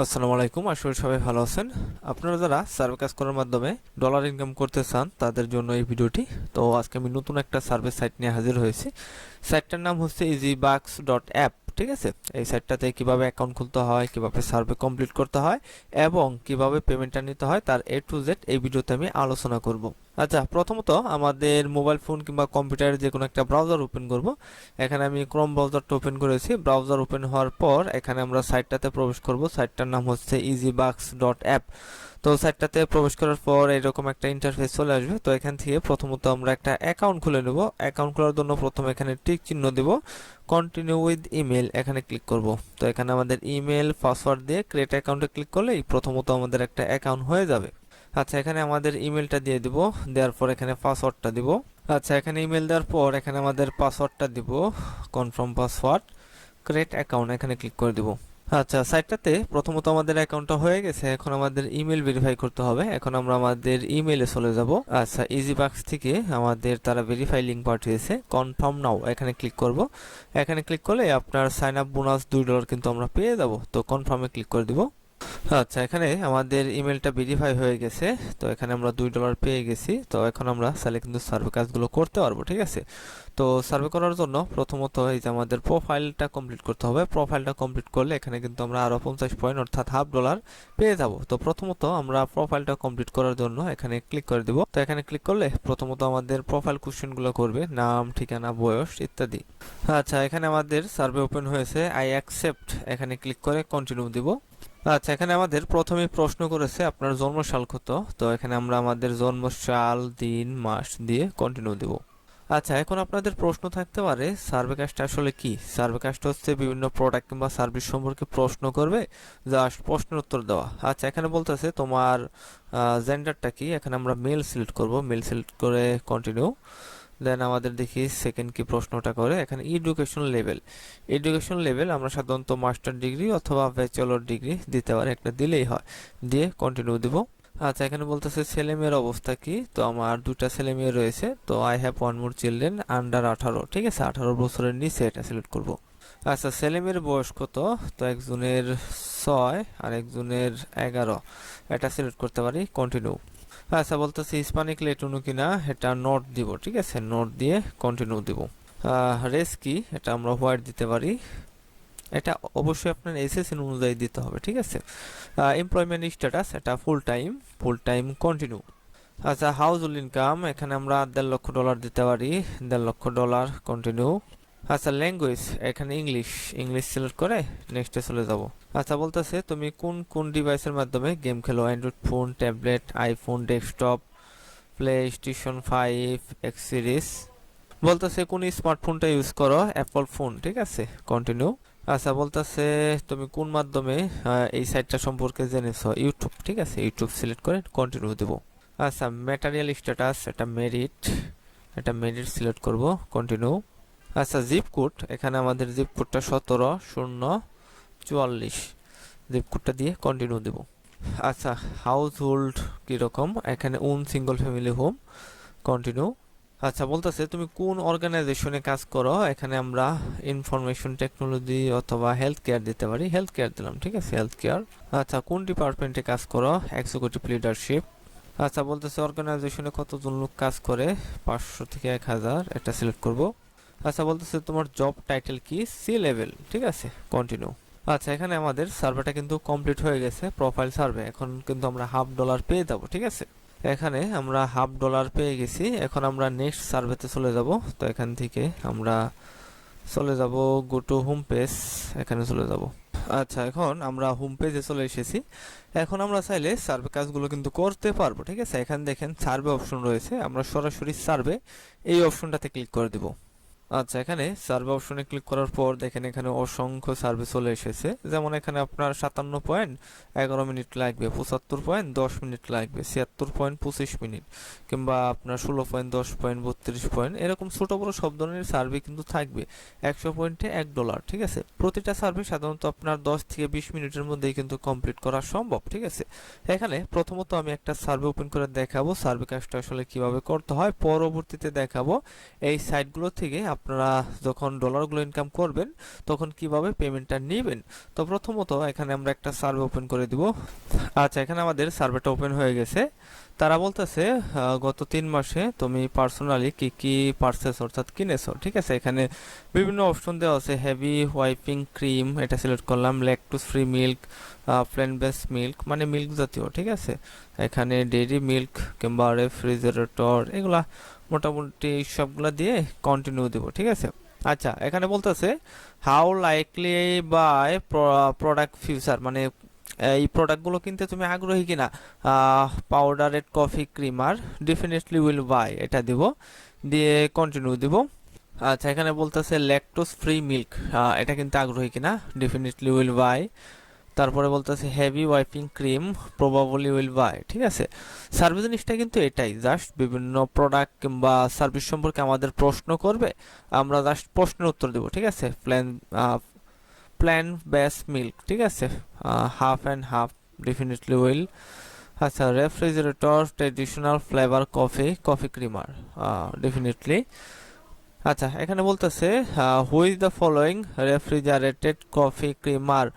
আসসালামু আলাইকুম, আশা করি সবাই ভালো আছেন। আপনারা যারা সার্ভে কাজ করার মাধ্যমে ডলার ইনকাম করতে চান তাদের জন্য এই ভিডিওটি। তো আজকে আমি নতুন একটা সার্ভে সাইট নিয়ে হাজির হয়েছি। সাইটটার নাম হচ্ছে easybucks.app। ঠিক আছে, এই সাইটটাতে কিভাবে অ্যাকাউন্ট খুলতে হয়, কিভাবে সার্ভে কমপ্লিট করতে হয় এবং কিভাবে পেমেন্টটা নিতে হয় তার A to Z এই ভিডিওতে আমি আলোচনা করব। আচ্ছা, প্রথমত আমাদের মোবাইল ফোন কিংবা কম্পিউটারের যে কোনো একটা ব্রাউজার ওপেন করব। এখানে আমি ক্রোম ব্রাউজারটা ওপেন করেছি। ব্রাউজার ওপেন হওয়ার পর এখানে আমরা সাইটটাতে প্রবেশ করব। সাইটটার নাম হচ্ছে easybucks.app। তো সাইটটাতে প্রবেশ করার পর এরকম একটা ইন্টারফেস চলে আসবে। তো এখান থেকে প্রথমত আমরা একটা অ্যাকাউন্ট খুলে নেব। অ্যাকাউন্ট খোলার জন্য প্রথমে এখানে টিক চিহ্ন দেব, কন্টিনিউ উইথ ইমেল এখানে ক্লিক করব। তো এখানে আমাদের ইমেল পাসওয়ার্ড দিয়ে ক্রিয়েট অ্যাকাউন্টে ক্লিক করলেই প্রথমত আমাদের একটা অ্যাকাউন্ট হয়ে যাবে। আচ্ছা, এখানে আমাদের ইমেলটা দিয়ে দিব, দেওয়ার পর এখানে পাসওয়ার্ডটা দিব। আচ্ছা, এখানে ইমেল দেওয়ার পর এখানে আমাদের পাসওয়ার্ডটা দিব, কনফার্ম পাসওয়ার্ড, ক্রিয়েট অ্যাকাউন্ট এখানে ক্লিক করে দিব। আচ্ছা, সাইটটাতে প্রথমত আমাদের অ্যাকাউন্টটা হয়ে গেছে। এখন আমাদের ইমেল ভেরিফাই করতে হবে। এখন আমরা আমাদের ইমেলে চলে যাব। আচ্ছা, ইজিবাক্স থেকে আমাদের তারা ভেরিফাই লিঙ্ক পাঠিয়েছে, কনফার্ম নাও এখানে ক্লিক করব। এখানে ক্লিক করলে আপনার সাইন আপ বোনাস $2 কিন্তু আমরা পেয়ে যাব। তো কনফার্মে ক্লিক করে দিব। আচ্ছা, এখানে আমাদের ইমেলটা ভেরিফাই হয়ে গেছে। তো এখানে আমরা $2 পেয়ে গেছি। তো এখন আমরা চাইলে কিন্তু সার্ভে কাজগুলো করতে পারবো। ঠিক আছে, তো সার্ভে করার জন্য প্রথমত এই যে আমাদের প্রোফাইলটা কমপ্লিট করতে হবে। প্রোফাইলটা কমপ্লিট করলে এখানে কিন্তু আমরা আরো 50 পয়েন্ট অর্থাৎ $1/2 পেয়ে যাব। তো প্রথমত আমরা প্রোফাইলটা কমপ্লিট করার জন্য এখানে ক্লিক করে দিব। তো এখানে ক্লিক করলে প্রথমত আমাদের প্রোফাইল কোশ্চেনগুলো করবে, নাম, ঠিকানা, বয়স ইত্যাদি। আচ্ছা, এখানে আমাদের সার্ভে ওপেন হয়েছে। আই অ্যাকসেপ্ট এখানে ক্লিক করে কন্টিনিউ দিব। আচ্ছা, এখানে আমাদের প্রথমে প্রশ্ন করেছে আপনার জন্মসাল কত। তো এখানে আমরা আমাদের জন্মসাল, দিন, মাস দিয়ে কন্টিনিউ দেব। আচ্ছা, এখন আপনাদের প্রশ্ন থাকতে পারে সার্ভে কাজটা আসলে কি। সার্ভে কাজটা হচ্ছে বিভিন্ন প্রোডাক্ট কিংবা সার্ভিস সম্পর্কে প্রশ্ন করবে, জাস্ট প্রশ্নের উত্তর দেওয়া। আচ্ছা, এখানে বলতেছে তোমার জেন্ডারটা কি। এখানে আমরা মেল সিলেক্ট করব, মেল সিলেক্ট করে কন্টিনিউ। দেন আমাদের দেখি সেকেন্ড কি প্রশ্নটা করে। এখানে এডুকেশন লেভেল আমরা সাধারণত মাস্টার ডিগ্রি অথবা ব্যাচেলর ডিগ্রি দিতে পারি, একটা দিলেই হয়। দিয়ে কন্টিনিউ দিব। আচ্ছা, এখানে বলতেছে ছেলে মেয়ের অবস্থা কি। তো আমার দুটা ছেলে মেয়ে রয়েছে। তো I have one more children under 18। ঠিক আছে, 18 বছরের নিচে এটা সিলেক্ট করব। আচ্ছা, ছেলে মেয়ের বয়স কত। তো একজনের 6 আর একজনের 11, এটা সিলেক্ট করতে পারি, কন্টিনিউ। আচ্ছা, বলতেছি হিসপ্যানিক লেটিনো কিনা, এটা নট দিব। ঠিক আছে, নট দিয়ে কন্টিনিউ দিব। রেস কি, এটা আমরা হোয়াইট দিতে পারি। এটা অবশ্যই আপনার এসএসএন অনুযায়ী দিতে হবে। ঠিক আছে, এমপ্লয়মেন্ট স্ট্যাটাস এটা ফুল টাইম কন্টিনিউ। আচ্ছা, হাউস হোল্ড ইনকাম এখানে আমরা $1.5 দিতে পারি, $1.5 কন্টিনিউ। আচ্ছা, ল্যাঙ্গুয়েজ এখানে ইংলিশ সিলেক্ট করে নেক্সটে চলে যাব। আচ্ছা, বলতেছে তুমি কোন কোন ডিভাইসের মাধ্যমে গেম খেলো, Android phone, tablet, iPhone, desktop, play station 5, x series. বলতেছে কোন স্মার্টফোনটা ইউজ করো, অ্যাপল ফোন। ঠিক আছে, কন্টিনিউ। আচ্ছা, বলতেছে তুমি কোন মাধ্যমে এই সাইটটা সম্পর্কে জেনেছো, ইউটিউব। ঠিক আছে, ইউটিউব সিলেক্ট করে কন্টিনিউ দেব। আচ্ছা, ম্যাটেরিয়াল স্ট্যাটাস এটা মেরিট সিলেক্ট করব, কন্টিনিউ। আচ্ছা, জিপ কোড এখানে আমাদের জিপ কোডটা 17 044, জিপ কোডটা দিয়ে কন্টিনিউ দেব। আচ্ছা, হাউস হোল্ড কিরকম, এখানে সিঙ্গল ফ্যামিলি হোম, কন্টিনিউ। আচ্ছা, বলতেছে তুমি কোন অর্গানাইজেশনে কাজ করো, এখানে আমরা ইনফরমেশন টেকনোলজি অথবা হেলথ কেয়ার দিতে পারি, হেলথ কেয়ার দিলাম। ঠিক আছে, হেলথ কেয়ার। আচ্ছা, কোন ডিপার্টমেন্টে কাজ করো, এক্সিকিউটিভ লিডারশিপ। আচ্ছা, বলতেছে অর্গানাইজেশনে কতজন লোক কাজ করে, 500 থেকে 1000, এটা সিলেক্ট করব। আচ্ছা, বলতেছে তোমার জব টাইটেল কি, সি লেভেল। ঠিক আছে, কন্টিনিউ। আচ্ছা, এখানে আমাদের সার্ভেটা কিন্তু কমপ্লিট হয়ে গেছে, প্রোফাইল সার্ভে। এখন কিন্তু আমরা $1/2 পেয়ে যাব। ঠিক আছে, এখানে আমরা $1/2 পেয়ে গেছি। এখন আমরা নেক্সট সার্ভেতে চলে যাব। তো এখান থেকে আমরা চলে যাব গো টু হোম পেজ, এখানে চলে যাব। আচ্ছা, এখন আমরা হোম পেজে চলে এসেছি। এখন আমরা চাইলে সার্ভে কাজগুলো কিন্তু করতে পারবো। ঠিক আছে, এখানে দেখেন সার্ভে অপশন রয়েছে, আমরা সরাসরি সার্ভে এই অপশনটাতে ক্লিক করে দিব। আচ্ছা, এখানে সার্ভে অপশনে ক্লিক করার পর দেখেন এখানে অসংখ্য সার্ভে চলে এসেছে। যেমন এখানে আপনার 57.11 মিনিট লাগবে, 75.10 মিনিট লাগবে, 76.25 মিনিট, কিংবা আপনার 16.10.32 এরকম ছোট বড় সব ধরনের সার্ভে কিন্তু থাকবে। 100 পয়েন্টে $1। ঠিক আছে, প্রতিটা সার্ভে সাধারণত আপনার 10 থেকে 20 মিনিটের মধ্যেই কিন্তু কমপ্লিট করা সম্ভব। ঠিক আছে, এখানে প্রথমত আমি একটা সার্ভে ওপেন করে দেখাবো সার্ভে কাজটা আসলে কিভাবে করতে হয়। পরবর্তীতে দেখাবো এই সাইটগুলো থেকে আপনারা যখন ডলারগুলো ইনকাম করবেন তখন কিভাবে পেমেন্টটা নেবেন। তো প্রথমত এখানে আমরা একটা সার্ভে ওপেন করে দিব। আচ্ছা, এখানে আমাদের সার্ভেটা ওপেন হয়ে গেছে। তারা বলতেছে গত 3 মাসে তুমি পার্সোনালি কি কি পারচেস অর্থাৎ কিনেছো, ঠিক আছে। এখানে বিভিন্ন অপশন দেওয়া আছে। হেভি ওয়াইপিং ক্রিম, এটা সিলেক্ট করলাম। Lactose free milk, plant base milk মানে মিল্ক জাতীয়, ঠিক আছে। এখানে ডেইরি মিল্ক কিংবা রেফ্রিজারেটর, এগুলা মোটামুটি সবগুলা দিয়ে কন্টিনিউ দেব, ঠিক আছে। আচ্ছা, এখানে বলতেছে how likely buy product future, মানে এই প্রোডাক্টগুলো কিনতে তুমি আগ্রহী কিনা। Powdered coffee creamer definitely will buy, এটা দিব, দিয়ে কন্টিনিউ দিব। আচ্ছা, এখানে বলতেছে ল্যাকটোজ ফ্রি মিল্ক, এটা কিনতে আগ্রহী কিনা, ডেফিনেটলি উইল বাই। তারপরে বলতেছে heavy whipping cream, probably will buy, ঠিক আছে। সার্ভিস জিনিসটা কিন্তু এটাই, জাস্ট বিভিন্ন প্রোডাক্ট কিংবা সার্ভিস সম্পর্কে আমাদের প্রশ্ন করবে, আমরা জাস্ট প্রশ্নের উত্তর দেব, ঠিক আছে। প্ল্যান বেস মিল্ক, ঠিক আছে, half and half, definitely will. আচ্ছা, refrigerator traditional flavour coffee creamer, definitely. আচ্ছা, এখানে বলতেছে which the following refrigerated coffee creamer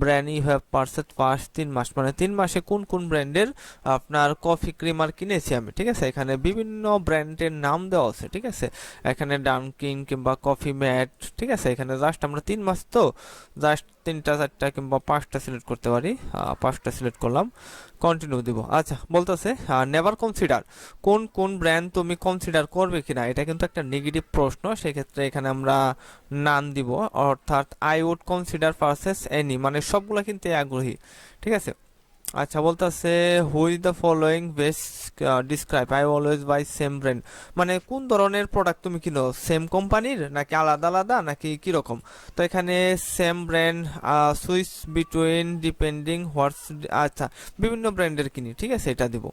brand you have purchase first 3 মাস, মানে 3 মাসে কোন কোন ব্র্যান্ডের আপনার কফি ক্রিমার কিনেছি আমি, ঠিক আছে। এখানে বিভিন্ন ব্র্যান্ডের নাম দেওয়া আছে, ঠিক আছে। এখানে ডানকিন কিংবা কফি ম্যাট, ঠিক আছে। এখানে জাস্ট আমরা 3 মাস তো জাস্ট 3টা 4টা কিংবা 5টা সিলেক্ট করতে পারি, 5টা সিলেক্ট করলাম, কন্টিনিউ দিব। আচ্ছা, বলতেছে নেভার কনসিডার, কোন কোন ব্র্যান্ড তুমি কনসিডার করবে কিনা, এটা কিন্তু একটা নেগেটিভ প্রশ্ন, সেক্ষেত্রে এখানে আমরা নান দিব, অর্থাৎ I would consider purchase any, মানে সবগুলা কিনতে আগ্রহী, ঠিক আছে। আচ্ছা, বলতেছে which the following best describe I always buy same brand, মানে কোন ধরনের প্রোডাক্ট তুমি কিনো, সেম কোম্পানির নাকি আলাদা আলাদা নাকি কিরকম। তো এখানে same brand, switch between depending what's, আচ্ছা বিভিন্ন ব্র্যান্ডের কিনি, ঠিক আছে, এটা দিব,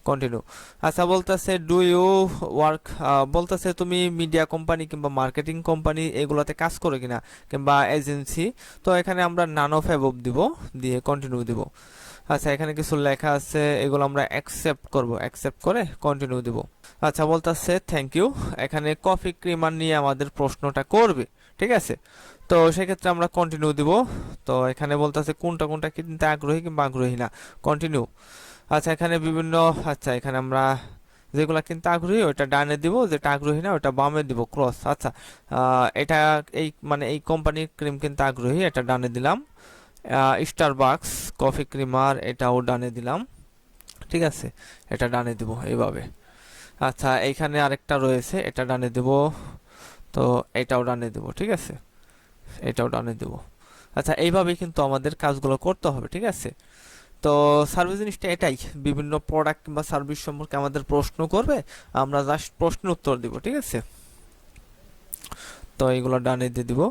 কন্টিনিউ। আচ্ছা, বলতেছে ডু ইউ ওয়ার্ক, বলতেছে তুমি মিডিয়া কোম্পানি কিংবা মার্কেটিং কোম্পানি এগুলাতে কাজ করো কিনা কিংবা এজেন্সি, তো এখানে আমরা নান অফ অ্যাবভ দিব, দিয়ে কন্টিনিউ দিব। আচ্ছা, এখানে কিছু লেখা আছে, এগুলো আমরা অ্যাকসেপ্ট করব, অ্যাকসেপ্ট করে কন্টিনিউ দিব। আচ্ছা, বলতেছে থ্যাংক ইউ, এখানে কফি ক্রিমার নিয়ে আমাদের প্রশ্নটা করবে, ঠিক আছে। তো সেক্ষেত্রে আমরা কন্টিনিউ দিব। তো এখানে বলতেছে কোনটা কোনটা কিনতে আগ্রহী কিংবা আগ্রহী না, কন্টিনিউ। আচ্ছা, এখানে বিভিন্ন, আচ্ছা এখানে আমরা যেগুলা কিনতে আগ্রহী ওটা ডানে দিব, যেটা আগ্রহী না ওটা বামে দিব, ক্রস। আচ্ছা, এটা এই মানে এই কোম্পানির ক্রিম কিনতে আগ্রহী, এটা ডানে দিলাম। স্টারবাকস কফি ক্রিমার, এটাও ডানে দিলাম, ঠিক আছে, এটা ডানে দিব এইভাবে। আচ্ছা, এইখানে আরেকটা রয়েছে, এটা ডানে দিব, তো এটাও ডানে দিব, ঠিক আছে, এটাও ডানে দিব। আচ্ছা, এইভাবেই কিন্তু আমাদের কাজগুলো করতে হবে, ঠিক আছে। তো সার্ভিস জিনিসটা এটাই, বিভিন্ন প্রোডাক্ট কিংবা সার্ভিস সম্পর্কে আমাদের প্রশ্ন করবে, আমরা জাস্ট প্রশ্নের উত্তর দিব, ঠিক আছে। তো এইগুলো ডানে দিয়ে দিব।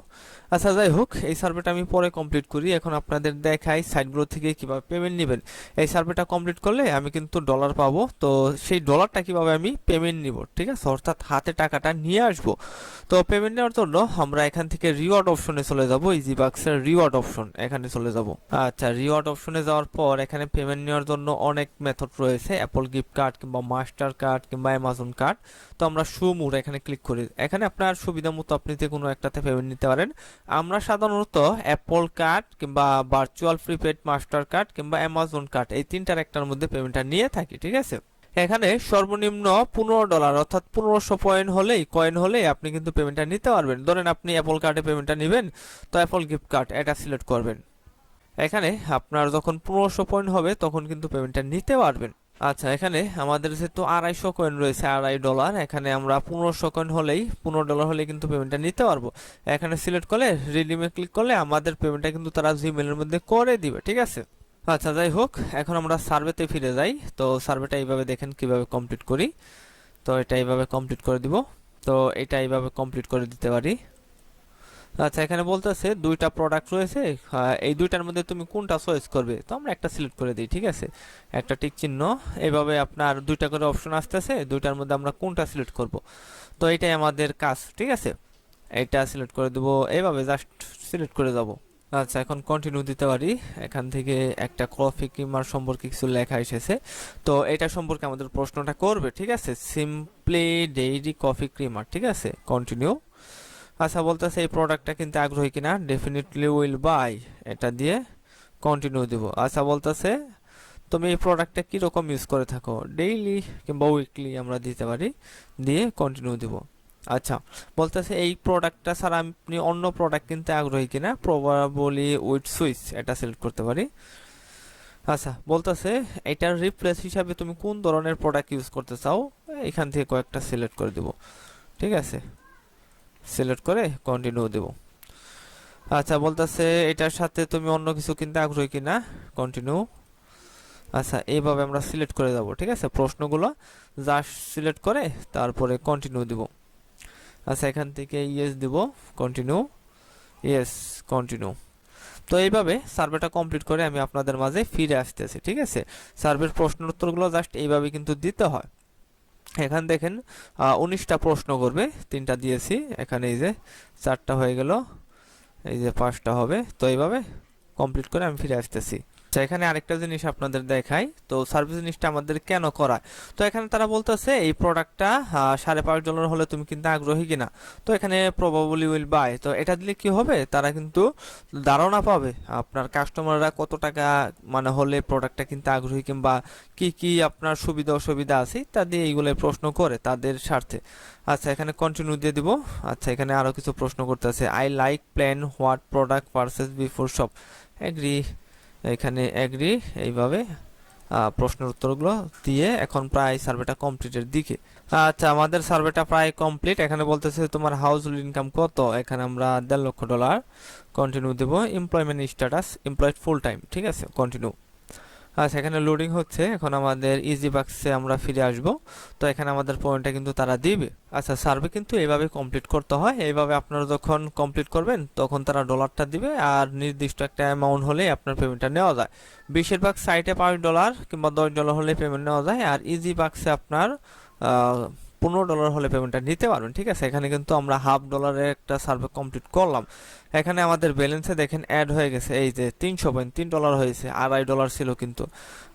আচ্ছা, যাই হোক, এই সার্ভেটা আমি পরে কমপ্লিট করি, এখন আপনাদের দেখাই সাইটগুলো থেকে কিভাবে পেমেন্ট নেবেন। এই সার্ভেটা কমপ্লিট করলে আমি কিন্তু ডলার পাবো, তো সেই ডলারটা কিভাবে আমি পেমেন্ট নিব, ঠিক আছে, অর্থাৎ হাতে টাকাটা নিয়ে আসবো। তো পেমেন্ট নেওয়ার জন্য আমরা এখান থেকে রিওয়ার্ড অপশনে চলে যাব, ইজি বাক্সের রিওয়ার্ড অপশন, এখানে চলে যাব। আচ্ছা, রিওয়ার্ড অপশনে যাওয়ার পর এখানে পেমেন্ট নেওয়ার জন্য অনেক মেথড রয়েছে, অ্যাপল গিফট কার্ড কিংবা মাস্টার কার্ড কিংবা অ্যামাজন কার্ড। তো আমরা শো মোর এখানে ক্লিক করি, এখানে আপনার সুবিধা মতো আপনি যে কোনো একটাতে পেমেন্ট নিতে পারেন। আমরা সাধারণত অ্যাপল কার্ড কিংবা ভার্চুয়াল প্রিপেড মাস্টার কার্ড কিংবা অ্যামাজন কার্ড, এই তিনটার একটার মধ্যে পেমেন্টটা নিয়ে থাকি, ঠিক আছে। এখানে সর্বনিম্ন $15 অর্থাৎ 1500 পয়েন্ট হলেই আপনি কিন্তু পেমেন্টটা নিতে পারবেন। ধরেন আপনি অ্যাপল কার্ডে পেমেন্টটা নেবেন, তো অ্যাপল গিফট কার্ড এটা সিলেক্ট করবেন। এখানে আপনার যখন 1500 পয়েন্ট হবে তখন কিন্তু পেমেন্টটা নিতে পারবেন। আচ্ছা, এখানে আমাদের যেহেতু 250 কয়েন রয়েছে, $2.5, এখানে আমরা 1500 কয়েন হলেই $15 হলেই কিন্তু পেমেন্টটা নিতে পারবো। এখানে সিলেক্ট করলে রিডিমে ক্লিক করলে আমাদের পেমেন্টটা কিন্তু তারা জিমেলের মধ্যে করে দিবে, ঠিক আছে। আচ্ছা, যাই হোক, এখন আমরা সার্ভেতে ফিরে যাই। তো সার্ভেটা এইভাবে দেখেন কিভাবে কমপ্লিট করি। তো এটা এইভাবে কমপ্লিট করে দিব, তো এটা এইভাবে কমপ্লিট করে দিতে পারি। আচ্ছা, এখানে বলতেছে 2টা প্রোডাক্ট রয়েছে, এই 2টার মধ্যে তুমি কোনটা চয়েস করবে, তো আমরা একটা সিলেক্ট করে দিই, ঠিক আছে, একটা টিক চিহ্ন। এইভাবে আপনার 2টা করে অপশন আসতেছে, 2টার মধ্যে আমরা কোনটা সিলেক্ট করব। তো এটাই আমাদের কাজ, ঠিক আছে, এটা সিলেক্ট করে দেবো, এইভাবে জাস্ট সিলেক্ট করে যাব। আচ্ছা, এখন কন্টিনিউ দিতে পারি। এখান থেকে একটা কফি ক্রিমার সম্পর্কে কিছু লেখা এসেছে, তো এটা সম্পর্কে আমাদের প্রশ্নটা করবে, ঠিক আছে। সিম্পলি ডেইরি কফি ক্রিমার, ঠিক আছে, কন্টিনিউ। আচ্ছা বলতেছে এই প্রোডাক্টটা কিনতে আগ্রহী কিনা, ডেফিনেটলি উইল বাই, এটা দিয়ে কন্টিনিউ দিব। আচ্ছা বলতেছে তুমি এই প্রোডাক্টটা কীরকম ইউজ করে থাকো, ডেইলি কিংবা উইকলি আমরা দিতে পারি, দিয়ে কন্টিনিউ দিব। আচ্ছা বলতেছে এই প্রোডাক্টটা ছাড়া আপনি অন্য প্রোডাক্ট কিনতে আগ্রহী কিনা, প্রবাবলি উইথ সুইচ, এটা সিলেক্ট করতে পারি। আচ্ছা বলতেছে এটার রিপ্লেস হিসাবে তুমি কোন ধরনের প্রোডাক্ট ইউজ করতে চাও, এখান থেকে কয়েকটা সিলেক্ট করে দিব। ঠিক আছে, সিলেক্ট করে কন্টিনিউ দেব। আচ্ছা বলতেছে এটার সাথে তুমি অন্য কিছু কিনতে আগ্রহী কিনা, কন্টিনিউ। আচ্ছা এইভাবে আমরা সিলেক্ট করে যাব। ঠিক আছে, প্রশ্নগুলো জাস্ট সিলেক্ট করে তারপরে কন্টিনিউ দিব। আচ্ছা এখান থেকে ইয়েস দিব, কন্টিনিউ, ইয়েস, কন্টিনিউ। তো এইভাবে সার্ভেটা কমপ্লিট করে আমি আপনাদের মাঝে ফিরে আসতেছি। ঠিক আছে, সার্ভের প্রশ্নের উত্তরগুলো জাস্ট এইভাবে কিন্তু দিতে হয়। এখানে দেখেন 19টা প্রশ্ন করবে, 3টা দিয়েছি, এখানে এই যে 4টা হয়ে গেল, এই যে 5টা হবে। তো এইভাবে কমপ্লিট করে আমি ফিরে আসতেছি। আচ্ছা এখানে আরেকটা জিনিস আপনাদের দেখাই, তো সার্ভিস জিনিসটা আমাদের কেন করা। তো এখানে তারা বলতেছে এই প্রোডাক্টটা $5.5 হলে তুমি কিনতে আগ্রহী কিনা। তো এখানে প্রবাবলি উইল বাই, তো এটা দিলে কি হবে, তারা কিন্তু ধারণা পাবে আপনার কাস্টমাররা কত টাকা মানে হলে প্রোডাক্টটা কিনতে আগ্রহী, কিংবা কি কি আপনার সুবিধা অসুবিধা আছে ইত্যাদি, এইগুলো প্রশ্ন করে তাদের স্বার্থে। আচ্ছা এখানে কন্টিনিউ দিয়ে দিব। আচ্ছা এখানে আরো কিছু প্রশ্ন করতেছে, I like plan what product purchase before shop, agree, এখানে এগ্রি। এইভাবে প্রশ্নের উত্তরগুলো দিয়ে এখন প্রায় সার্ভেটা কমপ্লিটের দিকে। আচ্ছা আমাদের সার্ভেটা প্রায় কমপ্লিট। এখানে বলতেছে তোমার হাউস হোল্ড ইনকাম কত, এখানে আমরা $1.5 লক্ষ, কন্টিনিউ দেব। Employment status employed full time, ঠিক আছে, কন্টিনিউ। আচ্ছা এখানে লোডিং হচ্ছে, এখন আমাদের ইজি বাক্সে আমরা ফিরে আসব। তো এখানে আমাদের পয়েন্টটা কিন্তু তারা দিবে। আচ্ছা সার্ভে কিন্তু এইভাবে কমপ্লিট করতে হয়, এইভাবে আপনারা যখন কমপ্লিট করবেন তখন তারা ডলারটা দিবে, আর নির্দিষ্ট একটা অ্যামাউন্ট হলে আপনার পেমেন্টটা নেওয়া যায়। বেশিরভাগ সাইটে $5 কিংবা $10 হলে পেমেন্ট নেওয়া যায়, আর ইজি বাক্সে আপনার $15 হলে পেমেন্টটা নিতে পারবেন। ঠিক আছে, এখানে কিন্তু আমরা $1/2 একটা সার্ভে কমপ্লিট করলাম। এখানে আমাদের ব্যালেন্সে দেখেন অ্যাড হয়ে গেছে, এই যে $300.3 হয়েছে, $2.5 ছিল কিন্তু।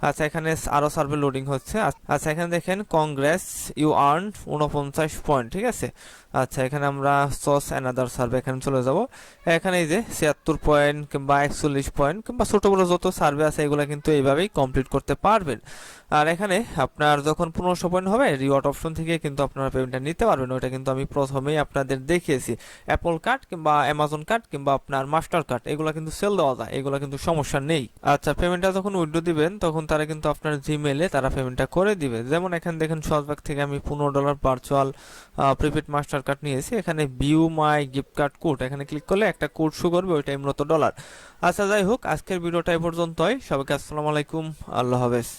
আচ্ছা এখানে আরো সার্ভে লোডিং হচ্ছে। আচ্ছা এখানে দেখেন কংগ্রেস, ইউ আর্ন 49 পয়েন্ট। ঠিক আছে, আচ্ছা এখানে আমরা সস অ্যানাদার সার্ভে এখানে চলে যাব। এখানে এই যে 76 পয়েন্ট কিংবা 41 পয়েন্ট কিংবা ছোট বড় যত সার্ভে আছে এগুলো কিন্তু এইভাবেই কমপ্লিট করতে পারবেন। আর এখানে আপনার যখন 1500 পয়েন্ট হবে রিওয়ার্ড অপশন থেকে কিন্তু আপনারা পেমেন্টটা নিতে পারবেন। ওইটা কিন্তু আমি প্রথমেই আপনাদের দেখিয়েছি। অ্যাপল কার্ড কিংবা অ্যামাজন কার্ড কিংবা আপনার মাস্টার কার্ড এগুলো কিন্তু সেল দেওয়া যায়, এগুলো কিন্তু সমস্যা নেই। আচ্ছা পেমেন্টটা যখন উইথড্র দিবেন তখন তারা কিন্তু আপনার জিমেলে তারা পেমেন্টটা করে দিবে। যেমন এখানে দেখেন সসব্যাক থেকে আমি $15 ভার্চুয়াল প্রিপেড মাস্টার কার্ড নিয়েছি। এখানে ভিউ মাই গিফট কার্ড কোড, এখানে ক্লিক করলে একটা কোড শো করবে, ওইটাই মূলত ডলার। আচ্ছা যাই হোক, আজকের ভিডিওটা এই পর্যন্তই। সবাইকে আসসালামু আলাইকুম, আল্লাহ হাফেজ।